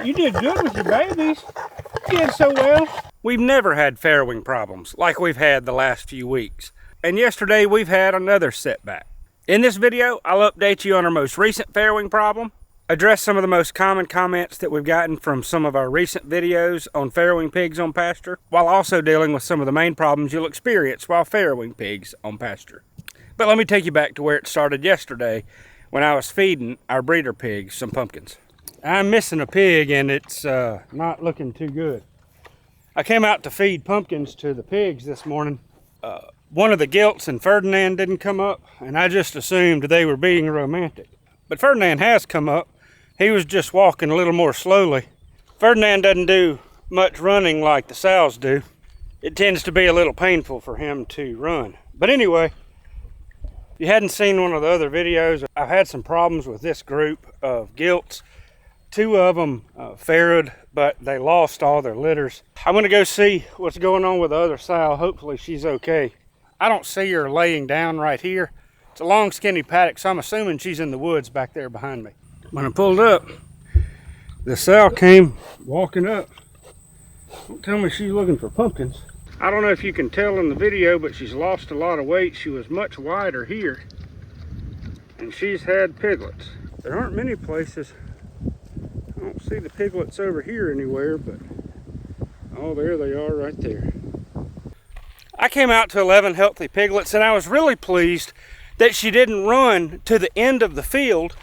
You did good with your babies. You did so well. We've never had farrowing problems like we've had the last few weeks. And yesterday we've had another setback. In this video, I'll update you on our most recent farrowing problem, address some of the most common comments that we've gotten from some of our recent videos on farrowing pigs on pasture, while also dealing with some of the main problems you'll experience while farrowing pigs on pasture. But let me take you back to where it started yesterday when I was feeding our breeder pigs some pumpkins. I'm missing a pig and it's not looking too good. I came out to feed pumpkins to the pigs this morning. One of the gilts and Ferdinand didn't come up, and I just assumed they were being romantic. But Ferdinand has come up. He was just walking a little more slowly. Ferdinand doesn't do much running like the sows do. It tends to be a little painful for him to run. But anyway, if you hadn't seen one of the other videos, I've had some problems with this group of gilts. Two of them farrowed, but they lost all their litters. I'm gonna go see what's going on with the other sow. Hopefully she's okay. I don't see her laying down right here. It's a long skinny paddock, so I'm assuming she's in the woods back there behind me. When I pulled up, the sow came walking up. Don't tell me she's looking for pumpkins. I don't know if you can tell in the video, but she's lost a lot of weight. She was much wider here, and she's had piglets. There aren't many places. I don't see the piglets over here anywhere, but oh, there they are right there. I came out to 11 healthy piglets, and I was really pleased that she didn't run to the end of the field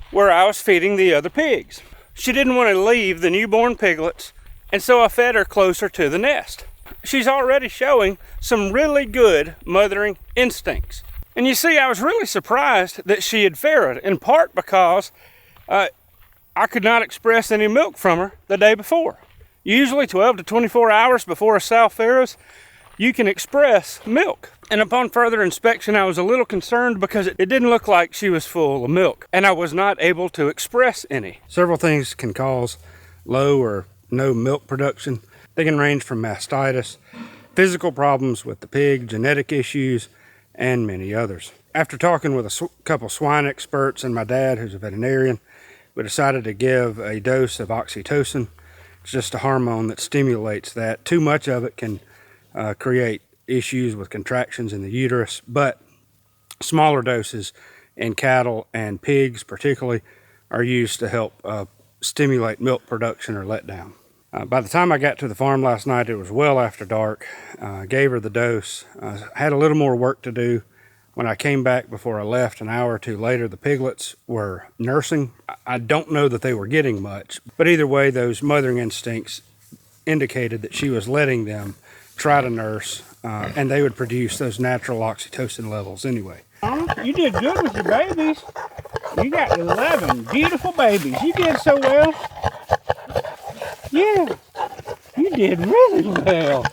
where I was feeding the other pigs. She didn't want to leave the newborn piglets, and so I fed her closer to the nest. She's already showing some really good mothering instincts. And you see, I was really surprised that she had farrowed, in part because I could not express any milk from her the day before. Usually 12 to 24 hours before a sow farrows, you can express milk. And upon further inspection, I was a little concerned because it didn't look like she was full of milk, and I was not able to express any. Several things can cause low or no milk production. They can range from mastitis, physical problems with the pig, genetic issues, and many others. After talking with a couple swine experts and my dad, who's a veterinarian, we decided to give a dose of oxytocin. It's just a hormone that stimulates that. Too much of it can create issues with contractions in the uterus, but smaller doses in cattle and pigs particularly are used to help stimulate milk production or letdown. By the time I got to the farm last night, it was well after dark. Gave her the dose. Had a little more work to do. When I came back before I left an hour or two later, the piglets were nursing. I don't know that they were getting much, but either way, those mothering instincts indicated that she was letting them try to nurse, and they would produce those natural oxytocin levels anyway. You did good with your babies. You got 11 beautiful babies. You did so well. Yeah, you did really well.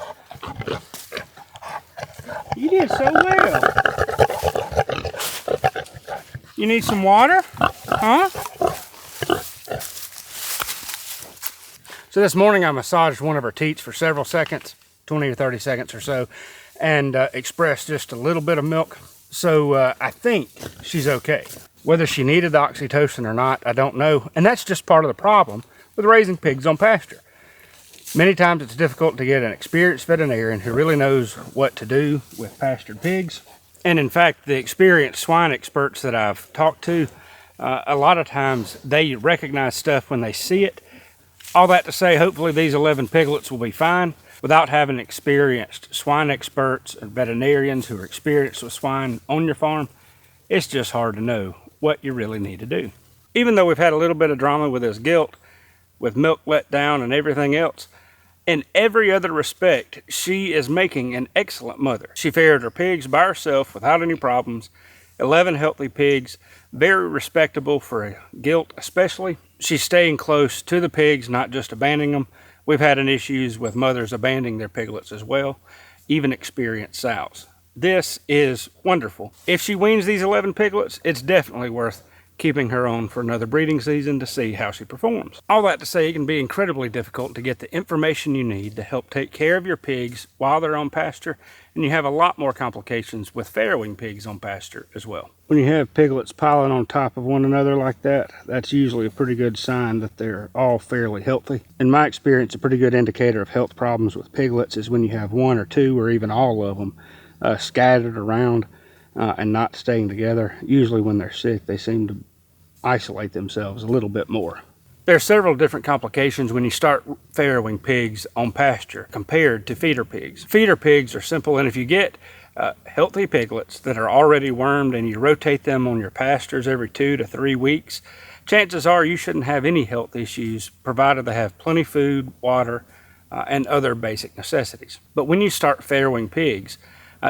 You did so well. You need some water? Huh? So this morning I massaged one of her teats for several seconds, 20 or 30 seconds or so, and expressed just a little bit of milk. So I think she's okay. Whether she needed the oxytocin or not, I don't know. And that's just part of the problem with raising pigs on pasture. Many times it's difficult to get an experienced veterinarian who really knows what to do with pastured pigs. And in fact, the experienced swine experts that I've talked to, a lot of times they recognize stuff when they see it. All that to say, hopefully these 11 piglets will be fine. Without having experienced swine experts and veterinarians who are experienced with swine on your farm, it's just hard to know what you really need to do. Even though we've had a little bit of drama with this gilt, with milk let down and everything else, in every other respect, she is making an excellent mother. She farrowed her pigs by herself without any problems. 11 healthy pigs, very respectable for a gilt especially. She's staying close to the pigs, not just abandoning them. We've had issues with mothers abandoning their piglets as well, even experienced sows. This is wonderful. If she weans these 11 piglets, it's definitely worth keeping her on for another breeding season to see how she performs. All that to say, it can be incredibly difficult to get the information you need to help take care of your pigs while they're on pasture, and you have a lot more complications with farrowing pigs on pasture as well. When you have piglets piling on top of one another like that, that's usually a pretty good sign that they're all fairly healthy. In my experience, a pretty good indicator of health problems with piglets is when you have one or two or even all of them scattered around and not staying together. Usually when they're sick, they seem to isolate themselves a little bit more. There are several different complications when you start farrowing pigs on pasture compared to feeder pigs. Feeder pigs are simple, and if you get healthy piglets that are already wormed and you rotate them on your pastures every 2 to 3 weeks, chances are you shouldn't have any health issues, provided they have plenty of food, water, and other basic necessities. But when you start farrowing pigs,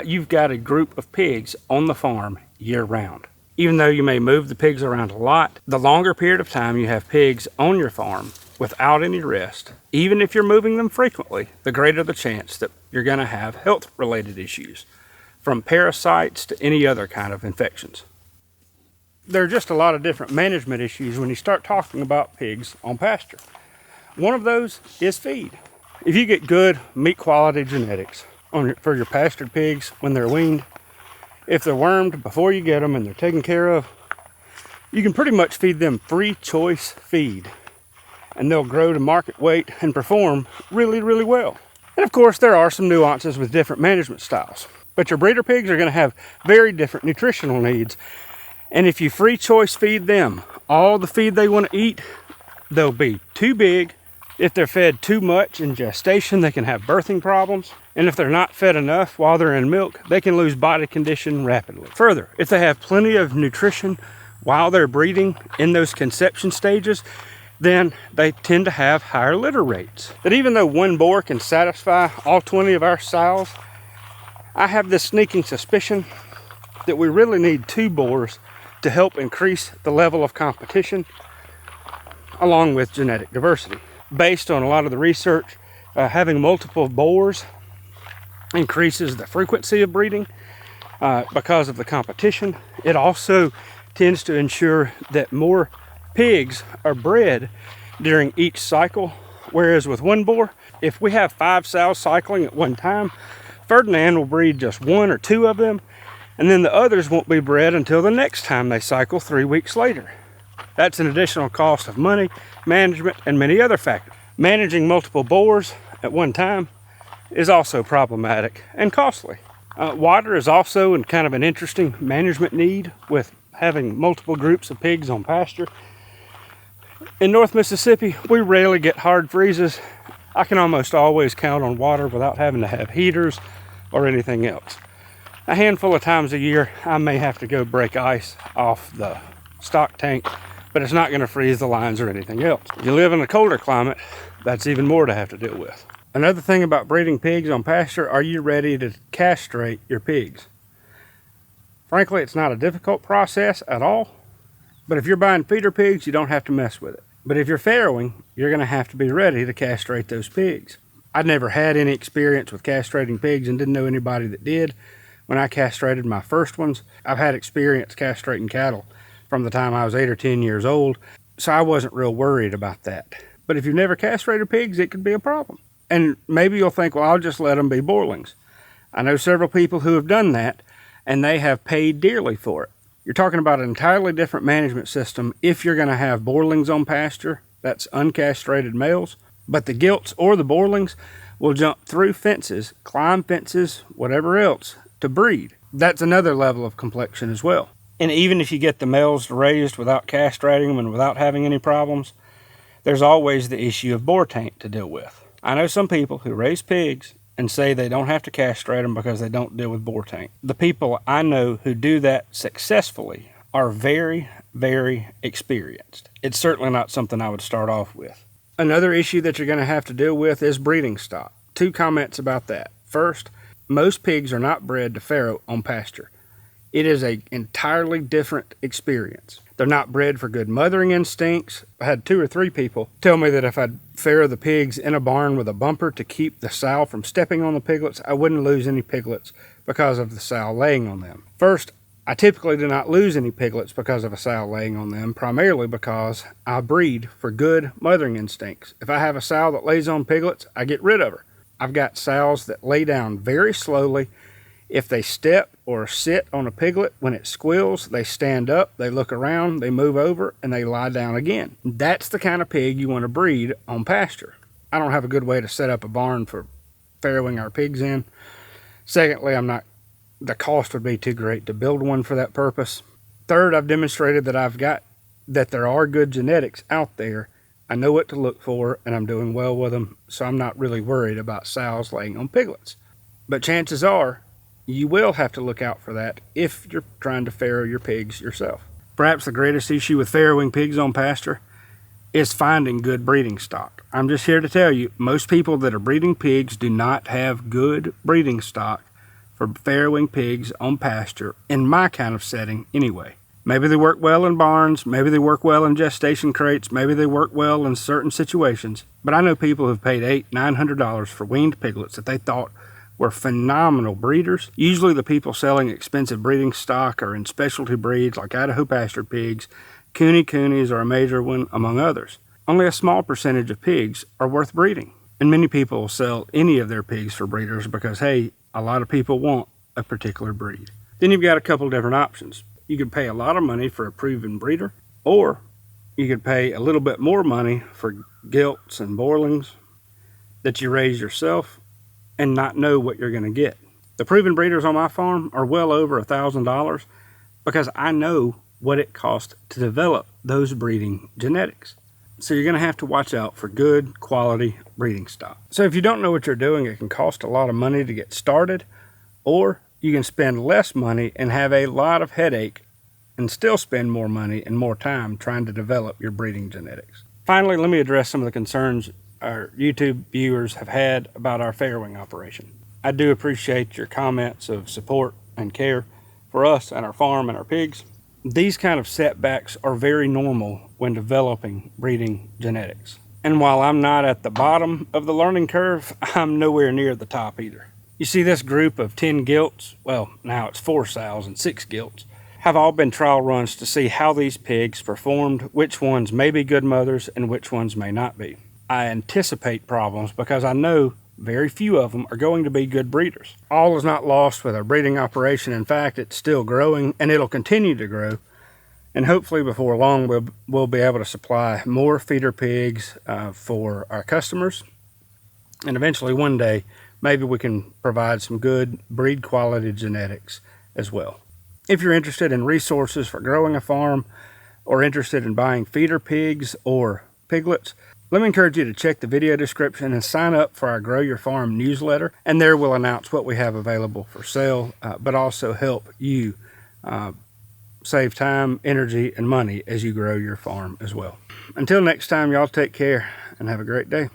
you've got a group of pigs on the farm year-round. Even though you may move the pigs around a lot, the longer period of time you have pigs on your farm without any rest, even if you're moving them frequently, the greater the chance that you're going to have health-related issues, from parasites to any other kind of infections. There are just a lot of different management issues when you start talking about pigs on pasture. One of those is feed. If you get good meat quality genetics for your pastured pigs when they're weaned, if they're wormed before you get them and they're taken care of, you can pretty much feed them free choice feed, and they'll grow to market weight and perform really, really well. And of course, there are some nuances with different management styles, but your breeder pigs are going to have very different nutritional needs. And if you free choice feed them all the feed they want to eat, they'll be too big. If they're fed too much in gestation, they can have birthing problems. And if they're not fed enough while they're in milk, they can lose body condition rapidly. Further, if they have plenty of nutrition while they're breeding in those conception stages, then they tend to have higher litter rates. That even though one boar can satisfy all 20 of our sows, I have this sneaking suspicion that we really need 2 boars to help increase the level of competition along with genetic diversity. Based on a lot of the research, having multiple boars increases the frequency of breeding because of the competition. It also tends to ensure that more pigs are bred during each cycle, whereas with one boar, if we have 5 sows cycling at one time, Ferdinand will breed just 1 or 2 of them, and then the others won't be bred until the next time they cycle 3 weeks later. That's an additional cost of money, management, and many other factors. Managing multiple boars at one time is also problematic and costly. Water is also kind of an interesting management need with having multiple groups of pigs on pasture. In North Mississippi, we rarely get hard freezes. I can almost always count on water without having to have heaters or anything else. A handful of times a year, I may have to go break ice off the stock tank, but it's not going to freeze the lines or anything else. If you live in a colder climate, that's even more to have to deal with. Another thing about breeding pigs on pasture, are you ready to castrate your pigs? Frankly, it's not a difficult process at all, but if you're buying feeder pigs, you don't have to mess with it. But if you're farrowing, you're going to have to be ready to castrate those pigs. I'd never had any experience with castrating pigs and didn't know anybody that did. When I castrated my first ones, I've had experience castrating cattle from the time I was 8 or 10 years old, so I wasn't real worried about that. But if you've never castrated pigs, it could be a problem. And maybe you'll think, well, I'll just let them be boarlings. I know several people who have done that, and they have paid dearly for it. You're talking about an entirely different management system if you're going to have boarlings on pasture. That's uncastrated males. But the gilts or the boarlings will jump through fences, climb fences, whatever else, to breed. That's another level of complexion as well. And even if you get the males raised without castrating them and without having any problems, there's always the issue of boar taint to deal with. I know some people who raise pigs and say they don't have to castrate them because they don't deal with boar taint. The people I know who do that successfully are very, very experienced. It's certainly not something I would start off with. Another issue that you're going to have to deal with is breeding stock. 2 comments about that. First, most pigs are not bred to farrow on pasture. It is an entirely different experience. They're not bred for good mothering instincts. I had 2 or 3 people tell me that if I'd farrow the pigs in a barn with a bumper to keep the sow from stepping on the piglets, I wouldn't lose any piglets because of the sow laying on them. First, I typically do not lose any piglets because of a sow laying on them, primarily because I breed for good mothering instincts. If I have a sow that lays on piglets, I get rid of her. I've got sows that lay down very slowly. If they step or sit on a piglet, when it squeals, they stand up, they look around, they move over, and they lie down again. That's the kind of pig you want to breed on pasture. I don't have a good way to set up a barn for farrowing our pigs in. Secondly, the cost would be too great to build one for that purpose. Third, I've demonstrated that there are good genetics out there. I know what to look for, and I'm doing well with them, so I'm not really worried about sows laying on piglets. But chances are, you will have to look out for that if you're trying to farrow your pigs yourself. Perhaps the greatest issue with farrowing pigs on pasture is finding good breeding stock. I'm just here to tell you, most people that are breeding pigs do not have good breeding stock for farrowing pigs on pasture, in my kind of setting anyway. Maybe they work well in barns, maybe they work well in gestation crates, maybe they work well in certain situations, but I know people who've paid $800–900 for weaned piglets that they thought were phenomenal breeders. Usually the people selling expensive breeding stock are in specialty breeds like Idaho pastured pigs. Coonies are a major one, among others. Only a small percentage of pigs are worth breeding, and many people will sell any of their pigs for breeders because, hey, a lot of people want a particular breed. Then you've got a couple different options. You could pay a lot of money for a proven breeder, or you could pay a little bit more money for gilts and boilings that you raise yourself and not know what you're going to get. The proven breeders on my farm are well over $1,000 because I know what it costs to develop those breeding genetics. So you're going to have to watch out for good quality breeding stock. So if you don't know what you're doing, it can cost a lot of money to get started, or you can spend less money and have a lot of headache and still spend more money and more time trying to develop your breeding genetics. Finally, let me address some of the concerns our YouTube viewers have had about our farrowing operation. I do appreciate your comments of support and care for us and our farm and our pigs. These kind of setbacks are very normal when developing breeding genetics. And while I'm not at the bottom of the learning curve, I'm nowhere near the top either. You see, this group of 10 gilts, well, now it's 4 sows and 6 gilts, have all been trial runs to see how these pigs performed, which ones may be good mothers and which ones may not be. I anticipate problems because I know very few of them are going to be good breeders. All is not lost with our breeding operation. In fact, it's still growing and it'll continue to grow. And hopefully before long, we'll be able to supply more feeder pigs for our customers. And eventually one day, maybe we can provide some good breed quality genetics as well. If you're interested in resources for growing a farm or interested in buying feeder pigs or piglets, let me encourage you to check the video description and sign up for our Grow Your Farm newsletter. And there we'll announce what we have available for sale, but also help you save time, energy, and money as you grow your farm as well. Until next time, y'all take care and have a great day.